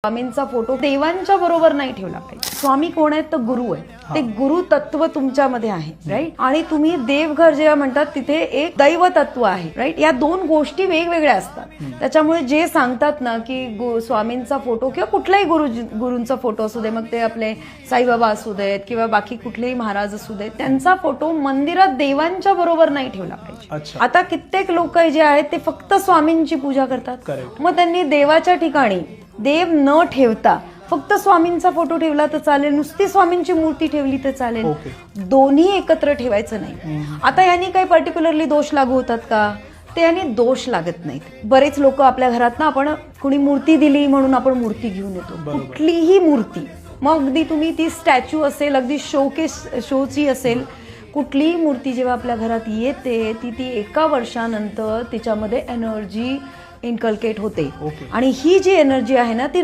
स्वामींचा फोटो देवांच्या बरोबर नाही ठेवला पाहिजे. स्वामी कोण आहेत तर गुरु आहे. ते गुरु तत्व तुमच्यामध्ये आहे, राईट. आणि तुम्ही देवघर जेव्हा म्हणतात तिथे एक दैव तत्व आहे, राईट. या दोन गोष्टी वेगवेगळ्या असतात. त्याच्यामुळे जे सांगतात ना की स्वामींचा फोटो किंवा कुठलाही गुरूंचा फोटो असू दे, मग ते आपले साईबाबा असू देत किंवा बाकी कुठलेही महाराज असू देत, त्यांचा फोटो मंदिरात देवांच्या बरोबर नाही ठेवला पाहिजे. आता कित्येक लोक जे आहेत ते फक्त स्वामींची पूजा करतात. मग त्यांनी देवाच्या ठिकाणी देव न ठेवता फक्त स्वामींचा फोटो ठेवला तर चालेल, नुसती स्वामींची मूर्ती ठेवली तर चालेल. दोन्ही एकत्र ठेवायचं नाही. आता यांनी काही पर्टिक्युलरली दोष लागू होतात का? ते यांनी दोष लागत नाहीत. बरेच लोक आपल्या घरात ना, आपण कुणी मूर्ती दिली म्हणून आपण मूर्ती घेऊन येतो. कुठलीही मूर्ती, मग अगदी तुम्ही ती स्टॅच्यू असेल, अगदी शोची असेल, कुठलीही मूर्ती जेव्हा आपल्या घरात येते ती एका वर्षानंतर तिच्यामध्ये एनर्जी इनकल्केट होते. आणि ही जी एनर्जी आहे ना ती